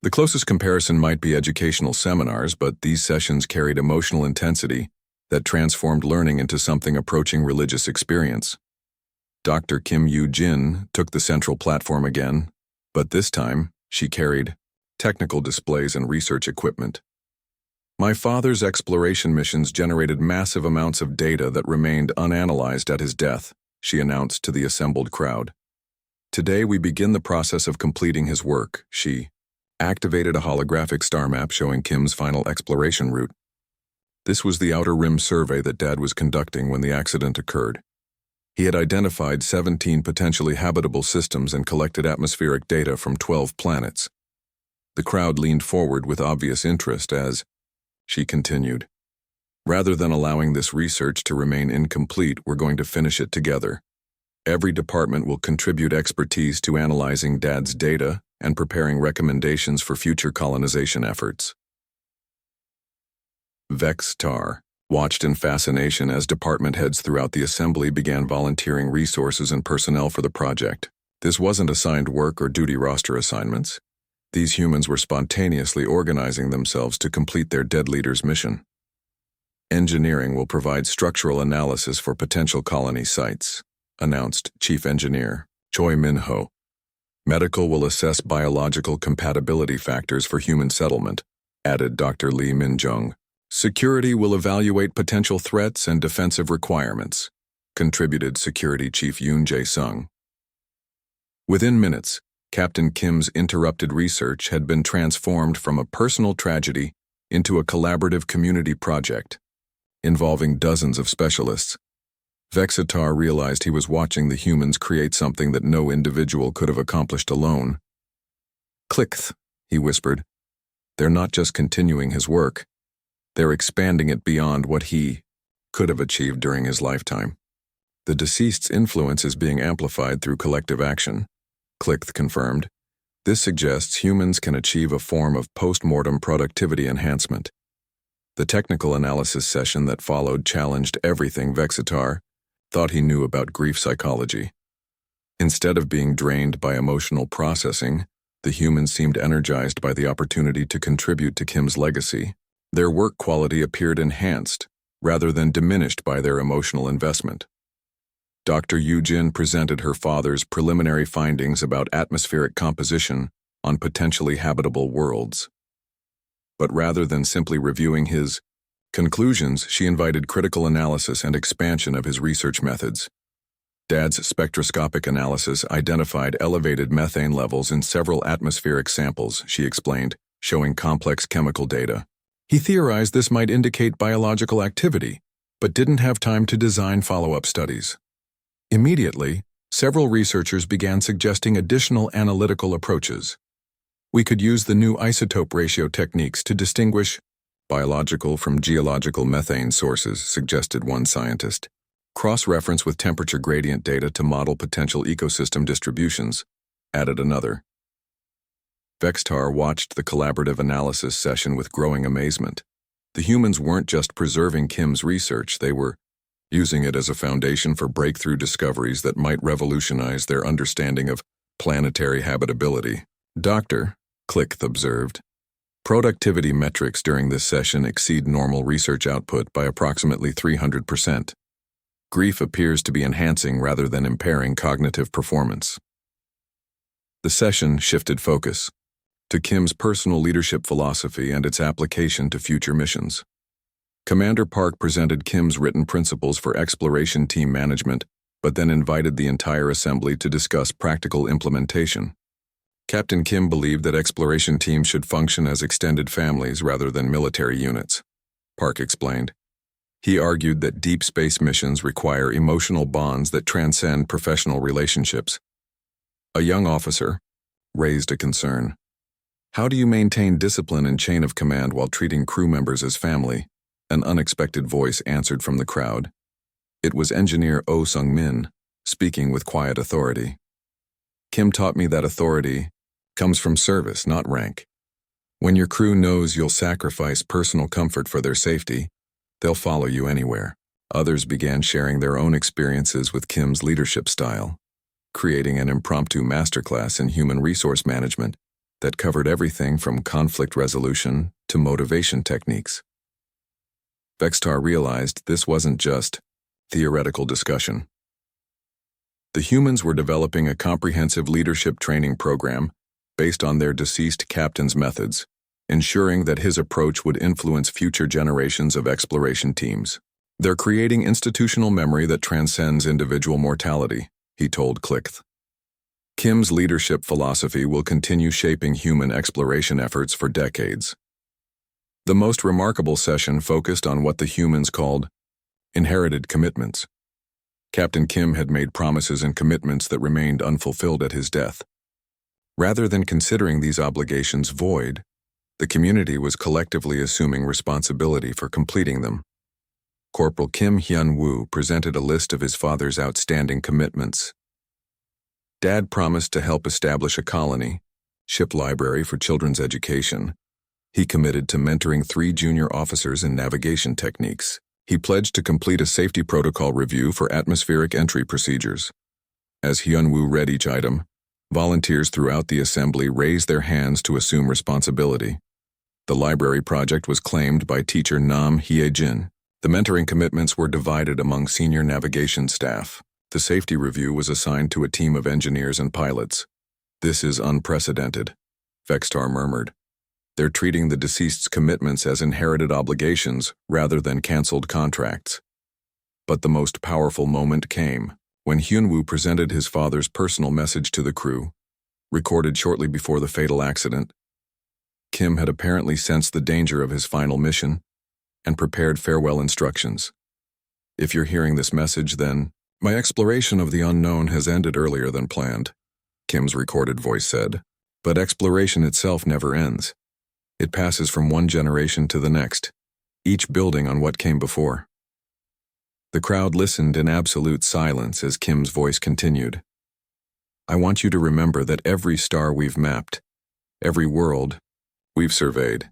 S1: The closest comparison might be educational seminars, but these sessions carried emotional intensity that transformed learning into something approaching religious experience. Dr. Kim Yoo-jin took the central platform again, but this time she carried technical displays and research equipment. "My father's exploration missions generated massive amounts of data that remained unanalyzed at his death," she announced to the assembled crowd. "Today we begin the process of completing his work." She activated a holographic star map showing Kim's final exploration route. This was the outer rim survey that Dad was conducting when the accident occurred. He had identified 17 potentially habitable systems and collected atmospheric data from 12 planets. The crowd leaned forward with obvious interest as she continued, "Rather than allowing this research to remain incomplete, we're going to finish it together. Every department will contribute expertise to analyzing Dad's data and preparing recommendations for future colonization efforts." Vextar watched in fascination as department heads throughout the assembly began volunteering resources and personnel for the project. This wasn't assigned work or duty roster assignments. These humans were spontaneously organizing themselves to complete their dead leader's mission. "Engineering will provide structural analysis for potential colony sites," announced Chief Engineer Choi Min-ho. "Medical will assess biological compatibility factors for human settlement," added Dr. Lee Min-jung. "Security will evaluate potential threats and defensive requirements," contributed Security Chief Yoon Jae-sung. Within minutes, Captain Kim's interrupted research had been transformed from a personal tragedy into a collaborative community project involving dozens of specialists. Vexitar realized he was watching the humans create something that no individual could have accomplished alone. "Clickth," he whispered. "They're not just continuing his work, they're expanding it beyond what he could have achieved during his lifetime. The deceased's influence is being amplified through collective action," Clickth confirmed. "This suggests humans can achieve a form of post-mortem productivity enhancement." The technical analysis session that followed challenged everything Vexitar thought he knew about grief psychology. Instead of being drained by emotional processing, the humans seemed energized by the opportunity to contribute to Kim's legacy. Their work quality appeared enhanced, rather than diminished by their emotional investment. Dr. Yujin presented her father's preliminary findings about atmospheric composition on potentially habitable worlds. But rather than simply reviewing his conclusions, she invited critical analysis and expansion of his research methods. Dad's spectroscopic analysis identified elevated methane levels in several atmospheric samples, she explained, showing complex chemical data. He theorized this might indicate biological activity, but didn't have time to design follow-up studies. Immediately, several researchers began suggesting additional analytical approaches. "We could use the new isotope ratio techniques to distinguish biological from geological methane sources," suggested one scientist. "Cross-reference with temperature gradient data to model potential ecosystem distributions," added another. Vexitar watched the collaborative analysis session with growing amazement. The humans weren't just preserving Kim's research, they were using it as a foundation for breakthrough discoveries that might revolutionize their understanding of planetary habitability. "Doctor," Clickth observed, "productivity metrics during this session exceed normal research output by approximately 300%. Grief appears to be enhancing rather than impairing cognitive performance." The session shifted focus to Kim's personal leadership philosophy and its application to future missions. Commander Park presented Kim's written principles for exploration team management, but then invited the entire assembly to discuss practical implementation. Captain Kim believed that exploration teams should function as extended families rather than military units, Park explained. He argued that deep space missions require emotional bonds that transcend professional relationships. A young officer raised a concern. "How do you maintain discipline and chain of command while treating crew members as family?" An unexpected voice answered from the crowd. It was Engineer Oh Sung-min, speaking with quiet authority. "Kim taught me that authority comes from service, not rank. When your crew knows you'll sacrifice personal comfort for their safety, they'll follow you anywhere." Others began sharing their own experiences with Kim's leadership style, creating an impromptu masterclass in human resource management that covered everything from conflict resolution to motivation techniques. Vexitar realized this wasn't just theoretical discussion. The humans were developing a comprehensive leadership training program based on their deceased captain's methods, ensuring that his approach would influence future generations of exploration teams. "They're creating institutional memory that transcends individual mortality," he told Clickth. "Kim's leadership philosophy will continue shaping human exploration efforts for decades." The most remarkable session focused on what the humans called inherited commitments. Captain Kim had made promises and commitments that remained unfulfilled at his death. Rather than considering these obligations void, the community was collectively assuming responsibility for completing them. Corporal Kim Hyun-woo presented a list of his father's outstanding commitments. Dad promised to help establish a colony, ship library for children's education. He committed to mentoring 3 junior officers in navigation techniques. He pledged to complete a safety protocol review for atmospheric entry procedures. As Hyun-woo read each item, volunteers throughout the assembly raised their hands to assume responsibility. The library project was claimed by teacher Nam Hye-jin. The mentoring commitments were divided among senior navigation staff. The safety review was assigned to a team of engineers and pilots. "This is unprecedented," Vexitar murmured. "They're treating the deceased's commitments as inherited obligations rather than canceled contracts." But the most powerful moment came when Hyun-woo presented his father's personal message to the crew, recorded shortly before the fatal accident. Kim had apparently sensed the danger of his final mission and prepared farewell instructions. If you're hearing this message, then, my exploration of the unknown has ended earlier than planned, Kim's recorded voice said. But exploration itself never ends. It passes from one generation to the next, each building on what came before. The crowd listened in absolute silence as Kim's voice continued. I want you to remember that every star we've mapped, every world we've surveyed,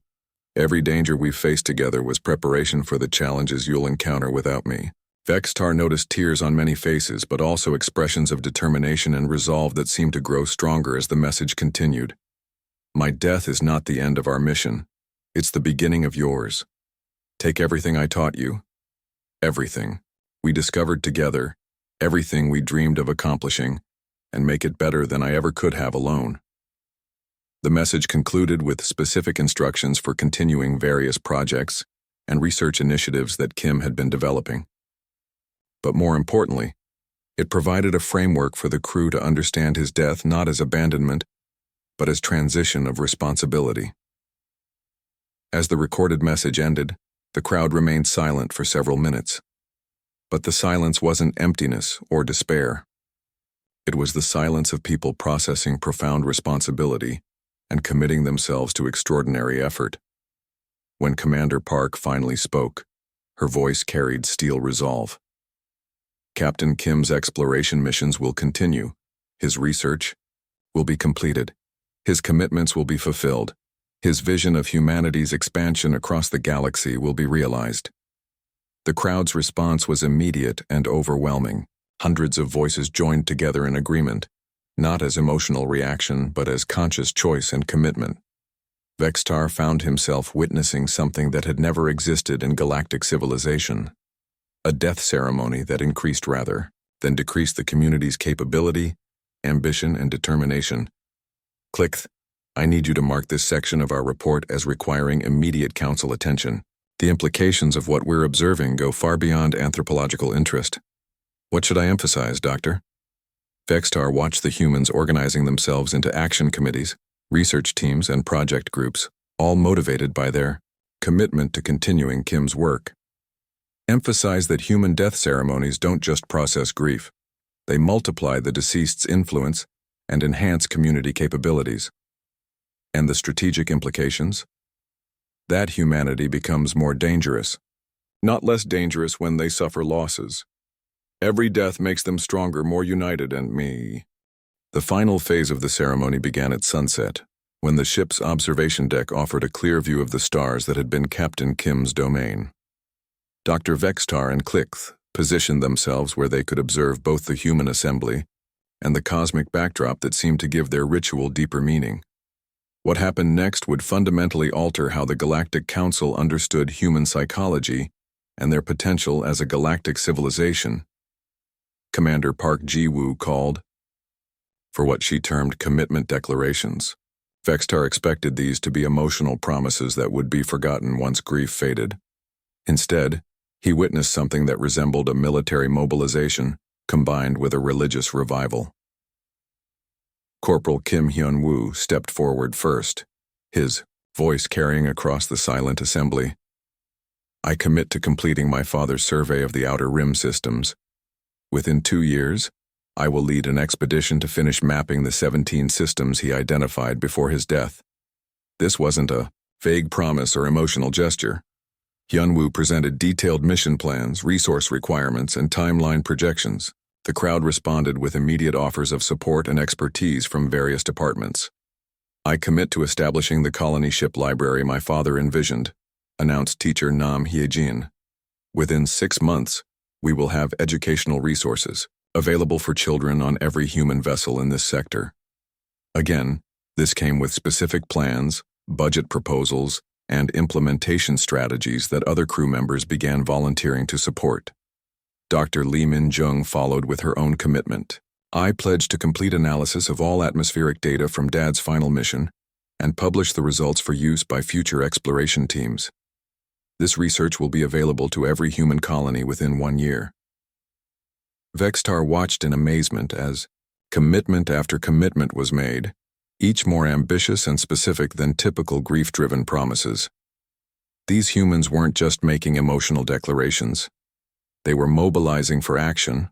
S1: every danger we've faced together was preparation for the challenges you'll encounter without me. Vextar noticed tears on many faces, but also expressions of determination and resolve that seemed to grow stronger as the message continued. My death is not the end of our mission. It's the beginning of yours. Take everything I taught you. Everything we discovered together, everything we dreamed of accomplishing, and make it better than I ever could have alone. The message concluded with specific instructions for continuing various projects and research initiatives that Kim had been developing. But more importantly, it provided a framework for the crew to understand his death not as abandonment, but as transition of responsibility. As the recorded message ended, the crowd remained silent for several minutes. But the silence wasn't emptiness or despair. It was the silence of people processing profound responsibility and committing themselves to extraordinary effort. When Commander Park finally spoke, her voice carried steel resolve. Captain Kim's exploration missions will continue. His research will be completed. His commitments will be fulfilled. His vision of humanity's expansion across the galaxy will be realized. The crowd's response was immediate and overwhelming. Hundreds of voices joined together in agreement, not as emotional reaction, but as conscious choice and commitment. Vextar found himself witnessing something that had never existed in galactic civilization. A death ceremony that increased rather than decreased the community's capability, ambition, and determination. Click. I need you to mark this section of our report as requiring immediate council attention. The implications of what we're observing go far beyond anthropological interest. What should I emphasize, Doctor? Vextar watched the humans organizing themselves into action committees, research teams, and project groups, all motivated by their commitment to continuing Kim's work. Emphasize that human death ceremonies don't just process grief. They multiply the deceased's influence and enhance community capabilities. And the strategic implications? That humanity becomes more dangerous, not less dangerous when they suffer losses. Every death makes them stronger, more united, and me. The final phase of the ceremony began at sunset, when the ship's observation deck offered a clear view of the stars that had been Captain Kim's domain. Dr. Vextar and Klix positioned themselves where they could observe both the human assembly and the cosmic backdrop that seemed to give their ritual deeper meaning. What happened next would fundamentally alter how the Galactic Council understood human psychology and their potential as a galactic civilization. Commander Park Ji-woo called for what she termed commitment declarations. Vextar expected these to be emotional promises that would be forgotten once grief faded. Instead, he witnessed something that resembled a military mobilization combined with a religious revival. Corporal Kim Hyun-woo stepped forward first, his voice carrying across the silent assembly. I commit to completing my father's survey of the Outer Rim systems. Within 2 years, I will lead an expedition to finish mapping the 17 systems he identified before his death. This wasn't a vague promise or emotional gesture. Hyun-woo presented detailed mission plans, resource requirements, and timeline projections. The crowd responded with immediate offers of support and expertise from various departments. I commit to establishing the colony ship library my father envisioned, announced teacher Nam Hye-jin. Within 6 months, we will have educational resources available for children on every human vessel in this sector. Again, this came with specific plans, budget proposals, and implementation strategies that other crew members began volunteering to support. Dr. Lee Min-jung followed with her own commitment. I pledge to complete analysis of all atmospheric data from Dad's final mission and publish the results for use by future exploration teams. This research will be available to every human colony within 1 year. Vextar watched in amazement as commitment after commitment was made, each more ambitious and specific than typical grief-driven promises. These humans weren't just making emotional declarations. They were mobilizing for action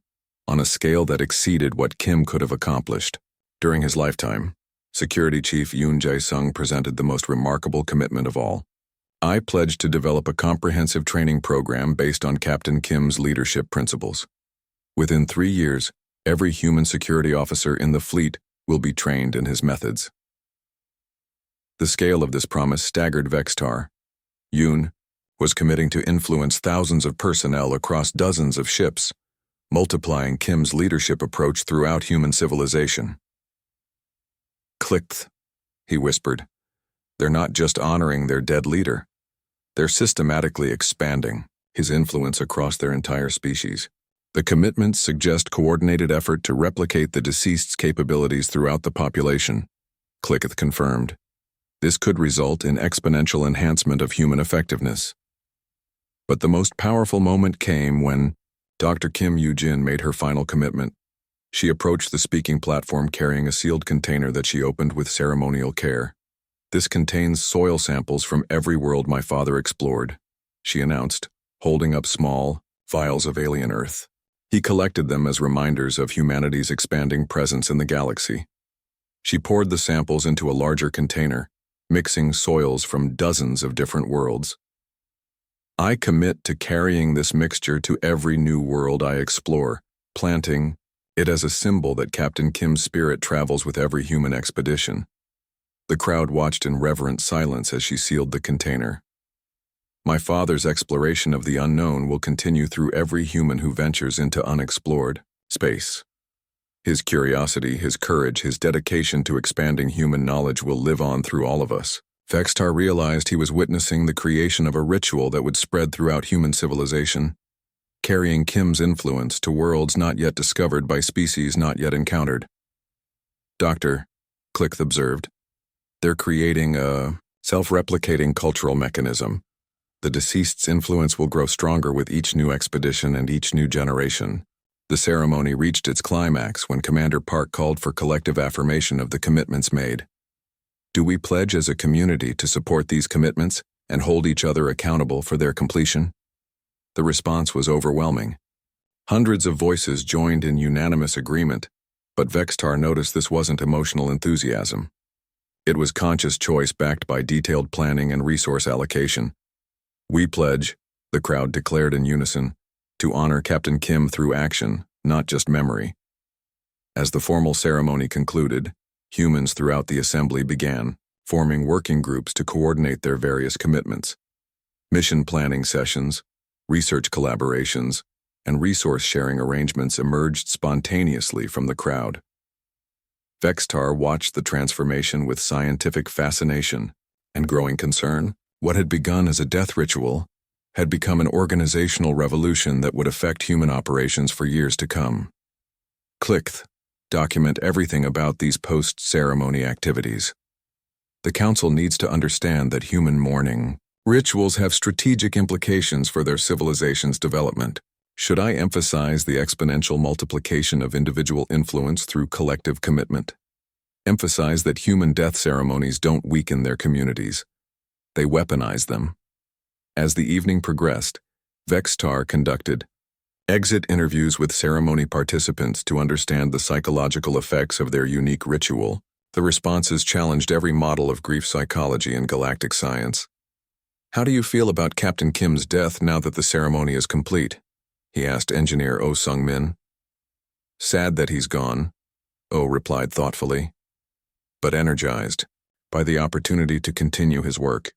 S1: on a scale that exceeded what Kim could have accomplished. During his lifetime, Security Chief Yoon Jae-sung presented the most remarkable commitment of all. I pledged to develop a comprehensive training program based on Captain Kim's leadership principles. Within 3 years, every human security officer in the fleet will be trained in his methods. The scale of this promise staggered Vextar. Yoon was committing to influence thousands of personnel across dozens of ships, multiplying Kim's leadership approach throughout human civilization. "Clickth," he whispered. "They're not just honoring their dead leader. They're systematically expanding his influence across their entire species. The commitments suggest coordinated effort to replicate the deceased's capabilities throughout the population," Clickth confirmed. "This could result in exponential enhancement of human effectiveness." But the most powerful moment came when Dr. Kim Yoo-jin made her final commitment. She approached the speaking platform carrying a sealed container that she opened with ceremonial care. "This contains soil samples from every world my father explored," she announced, holding up small vials of alien Earth. He collected them as reminders of humanity's expanding presence in the galaxy. She poured the samples into a larger container, mixing soils from dozens of different worlds. "I commit to carrying this mixture to every new world I explore, planting it as a symbol that Captain Kim's spirit travels with every human expedition." The crowd watched in reverent silence as she sealed the container. "My father's exploration of the unknown will continue through every human who ventures into unexplored space. His curiosity, his courage, his dedication to expanding human knowledge will live on through all of us." Vextar realized he was witnessing the creation of a ritual that would spread throughout human civilization, carrying Kim's influence to worlds not yet discovered by species not yet encountered. "Doctor," Clickth observed, "they're creating a self-replicating cultural mechanism. The deceased's influence will grow stronger with each new expedition and each new generation." The ceremony reached its climax when Commander Park called for collective affirmation of the commitments made. "Do we pledge as a community to support these commitments and hold each other accountable for their completion?" The response was overwhelming. Hundreds of voices joined in unanimous agreement, but Vextar noticed this wasn't emotional enthusiasm. It was conscious choice backed by detailed planning and resource allocation. "We pledge," the crowd declared in unison, "to honor Captain Kim through action, not just memory." As the formal ceremony concluded, humans throughout the assembly began forming working groups to coordinate their various commitments. Mission planning sessions, research collaborations, and resource-sharing arrangements emerged spontaneously from the crowd. Vextar watched the transformation with scientific fascination and growing concern. What had begun as a death ritual had become an organizational revolution that would affect human operations for years to come. "Clickth, document everything about these post-ceremony activities. The Council needs to understand that human mourning rituals have strategic implications for their civilization's development. Should I emphasize the exponential multiplication of individual influence through collective commitment? Emphasize that human death ceremonies don't weaken their communities. They weaponize them." As the evening progressed, Vextar conducted exit interviews with ceremony participants to understand the psychological effects of their unique ritual. The responses challenged every model of grief psychology and galactic science. "How do you feel about Captain Kim's death now that the ceremony is complete?" he asked engineer Oh Sung-min. "Sad that he's gone," Oh replied thoughtfully, "but energized by the opportunity to continue his work.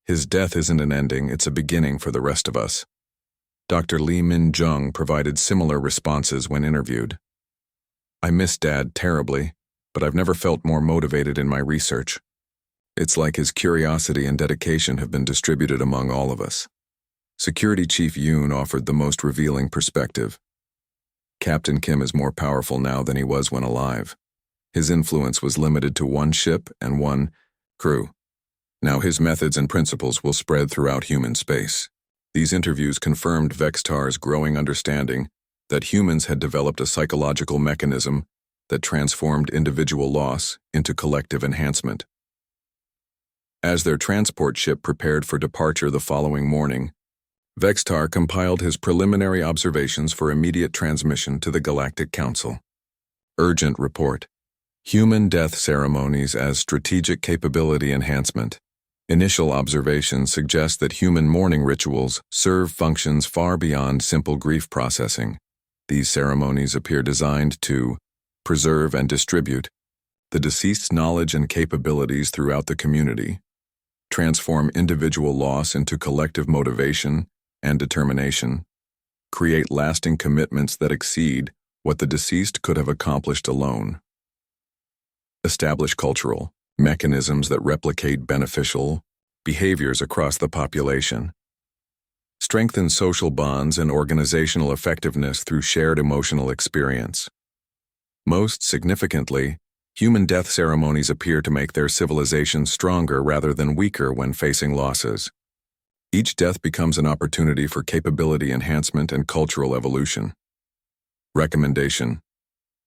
S1: His death isn't an ending, it's a beginning for the rest of us." Dr. Lee Min-jung provided similar responses when interviewed. "I miss Dad terribly, but I've never felt more motivated in my research. It's like his curiosity and dedication have been distributed among all of us." Security Chief Yoon offered the most revealing perspective. "Captain Kim is more powerful now than he was when alive. His influence was limited to one ship and one crew. Now his methods and principles will spread throughout human space." These interviews confirmed Vextar's growing understanding that humans had developed a psychological mechanism that transformed individual loss into collective enhancement. As their transport ship prepared for departure the following morning, Vextar compiled his preliminary observations for immediate transmission to the Galactic Council. Urgent report. Human death ceremonies as strategic capability enhancement. Initial observations suggest that human mourning rituals serve functions far beyond simple grief processing. These ceremonies appear designed to preserve and distribute the deceased's knowledge and capabilities throughout the community, transform individual loss into collective motivation and determination, create lasting commitments that exceed what the deceased could have accomplished alone, establish cultural mechanisms that replicate beneficial behaviors across the population, strengthen social bonds and organizational effectiveness through shared emotional experience. Most significantly, human death ceremonies appear to make their civilization stronger rather than weaker when facing losses. Each death becomes an opportunity for capability enhancement and cultural evolution. Recommendation: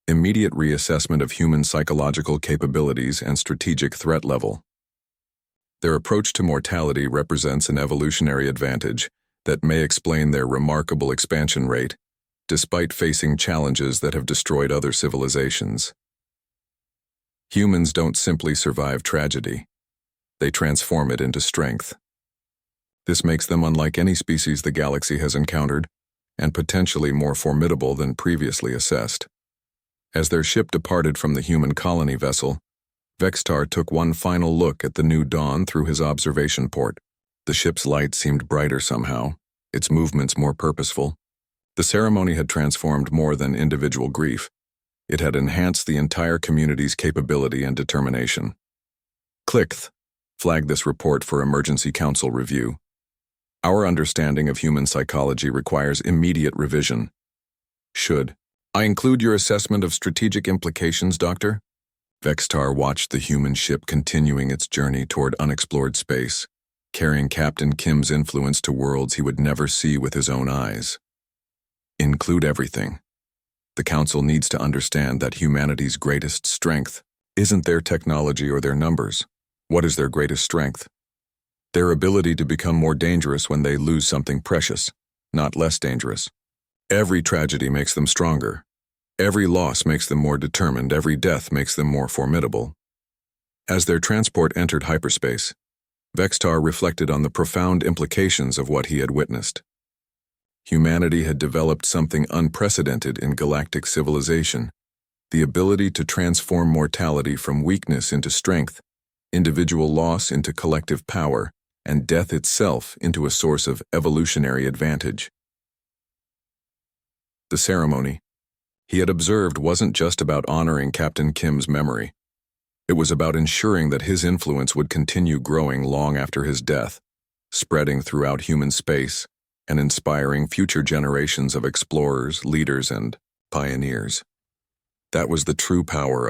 S1: immediate reassessment of human psychological capabilities and strategic threat level. Their approach to mortality represents an evolutionary advantage that may explain their remarkable expansion rate, despite facing challenges that have destroyed other civilizations. Humans don't simply survive tragedy. They transform it into strength. This makes them unlike any species the galaxy has encountered, and potentially more formidable than previously assessed. As their ship departed from the human colony vessel, Vextar took one final look at the new dawn through his observation port. The ship's light seemed brighter somehow, its movements more purposeful. The ceremony had transformed more than individual grief. It had enhanced the entire community's capability and determination. Clickth, flag this report for emergency council review. Our understanding of human psychology requires immediate revision. Should I include your assessment of strategic implications, Doctor? Vextar watched the human ship continuing its journey toward unexplored space, carrying Captain Kim's influence to worlds he would never see with his own eyes. Include everything. The Council needs to understand that humanity's greatest strength isn't their technology or their numbers. What is their greatest strength? Their ability to become more dangerous when they lose something precious, not less dangerous. Every tragedy makes them stronger. Every loss makes them more determined. Every death makes them more formidable. As their transport entered hyperspace, Vextar reflected on the profound implications of what he had witnessed. Humanity had developed something unprecedented in galactic civilization, the ability to transform mortality from weakness into strength, individual loss into collective power, and death itself into a source of evolutionary advantage. The ceremony he had observed wasn't just about honoring Captain Kim's memory. It was about ensuring that his influence would continue growing long after his death, spreading throughout human space and inspiring future generations of explorers, leaders, and pioneers. That was the true power